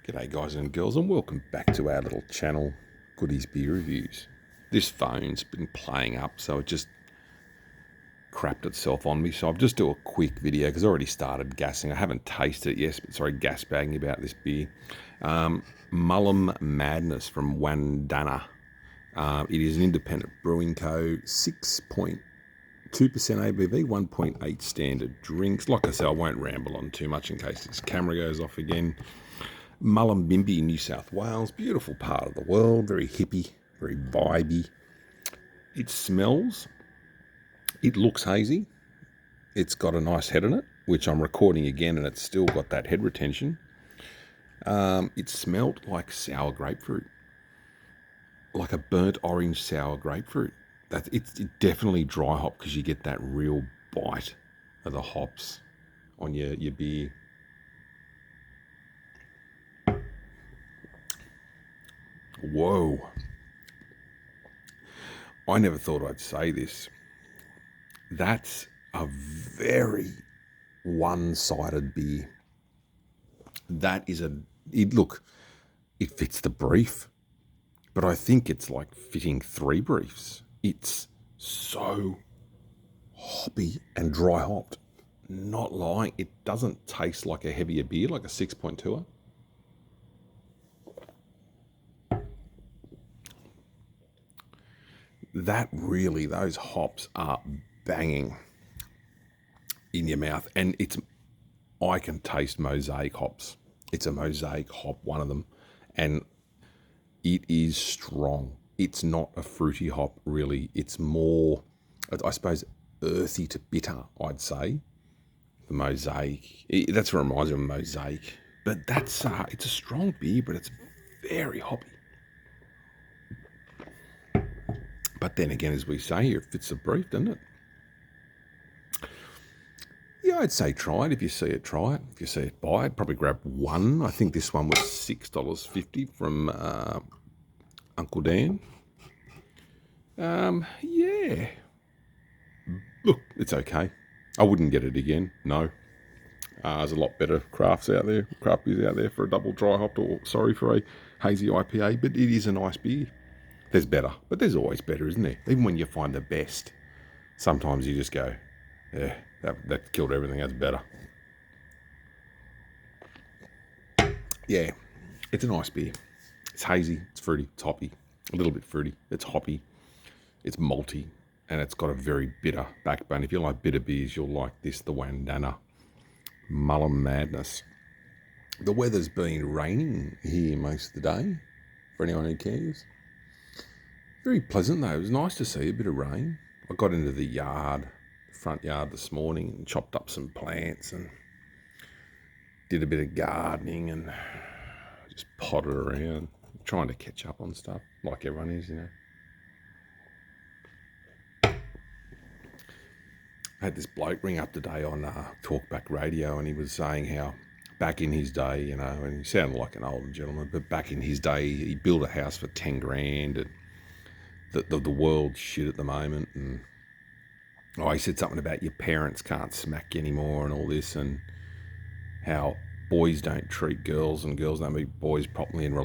G'day guys and girls, and welcome back to our little channel, Goodies Beer Reviews. This phone's been playing up, so it just crapped itself on me, so I'll just do a quick video because I already started gassing. I haven't tasted it yet, but sorry, gas bagging about this beer. Mullum Madness from Wandana. It is an independent brewing co, 6.2% ABV, 1.8 standard drinks. Like I said, I won't ramble on too much in case this camera goes off again. Mullumbimby, New South Wales, beautiful part of the world, very hippie, very vibey. It smells, it looks hazy, it's got a nice head on it, which I'm recording again and it's still got that head retention. It smelled like sour grapefruit, like a burnt orange sour grapefruit. It's definitely dry hop because you get that real bite of the hops on your beer. Whoa. I never thought I'd say this. That's a very one-sided beer. That is look, it fits the brief, but I think it's like fitting 3 briefs. It's so hoppy and dry hopped. Not lying, it doesn't taste like a heavier beer, like a 6.2er. That really, those hops are banging in your mouth, and I can taste mosaic hops. It's a mosaic hop, one of them, and it is strong. It's not a fruity hop, really. It's more, I suppose, earthy to bitter, I'd say. The mosaic, that's what reminds me of mosaic. But it's a strong beer, but it's very hoppy. But then again, as we say here, it fits the brief, doesn't it? Yeah, I'd say try it. If you see it, try it. If you see it, buy it. Probably grab one. I think this one was $6.50 from Uncle Dan. Yeah. Look, it's okay. I wouldn't get it again, no. There's a lot better craft beers out there for a double dry hopped, or sorry, for a hazy IPA, but it is a nice beer. There's better, but there's always better, isn't there? Even when you find the best, sometimes you just go, yeah, that killed everything, that's better. Yeah, it's a nice beer. It's hazy, it's fruity, it's hoppy, a little bit fruity, it's hoppy, it's malty, and it's got a very bitter backbone. If you like bitter beers, you'll like this, the Wandana Mullum Madness. The weather's been raining here most of the day, for anyone who cares. Very pleasant though. It was nice to see a bit of rain. I got into the front yard this morning, and chopped up some plants and did a bit of gardening and just potted around, trying to catch up on stuff like everyone is, you know. I had this bloke ring up today on Talkback Radio, and he was saying how back in his day, you know, and he sounded like an older gentleman, but back in his day, he built a house for 10 grand and the world's shit at the moment, and he said something about your parents can't smack you anymore and all this, and how boys don't treat girls and girls don't meet boys properly and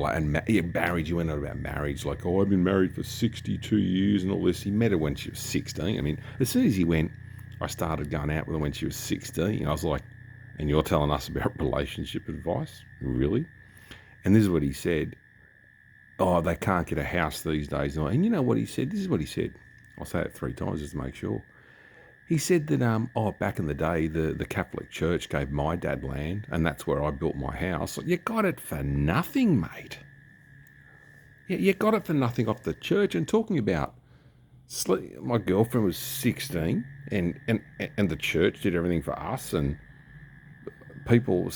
marriage. You went on about marriage, like, I've been married for 62 years and all this. He met her when she was 16. I mean, as soon as he went, I started going out with her when she was 16. I was like, and you're telling us about relationship advice? Really? And this is what he said. Oh, they can't get a house these days. And you know what he said? This is what he said. I'll say it 3 times just to make sure. He said that, back in the day, the Catholic Church gave my dad land, and that's where I built my house. You got it for nothing, mate. You got it for nothing off the church. And talking about, my girlfriend was 16, and the church did everything for us, and people,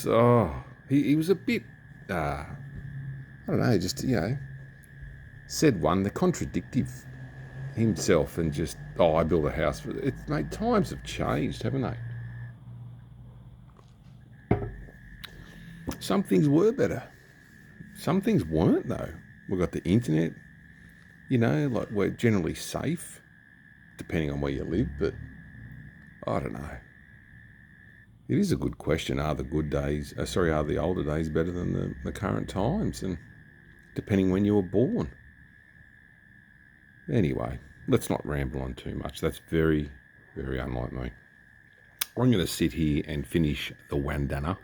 he was a bit, I don't know, just, you know, said one, the contradictive himself, and just, I built a house for it. Mate, times have changed, haven't they? Some things were better. Some things weren't, though. We've got the internet, you know, like, we're generally safe, depending on where you live, but I don't know. It is a good question. Are the good days, are the older days better than the current times? And depending when you were born. Anyway, let's not ramble on too much. That's very, very unlike me. I'm going to sit here and finish the Wandana.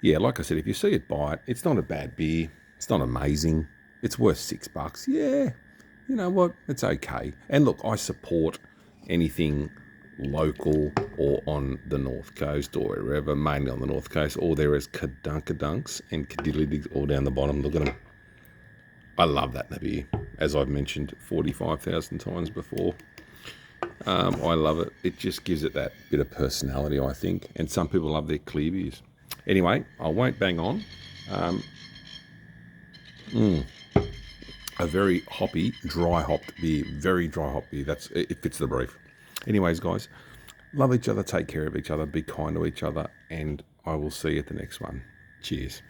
Yeah, like I said, if you see it, buy it. It's not a bad beer. It's not amazing. It's worth $6. Yeah, you know what? It's okay. And look, I support anything local or on the North Coast or wherever, mainly on the North Coast, or there is Kadunkadunks and Kadillidigs all down the bottom. Look at them. I love that in a beer, as I've mentioned 45,000 times before. I love it. It just gives it that bit of personality, I think. And some people love their clear beers. Anyway, I won't bang on. A very hoppy, dry hopped beer. Very dry hopped beer. It fits the brief. Anyways, guys, love each other, take care of each other, be kind to each other, and I will see you at the next one. Cheers.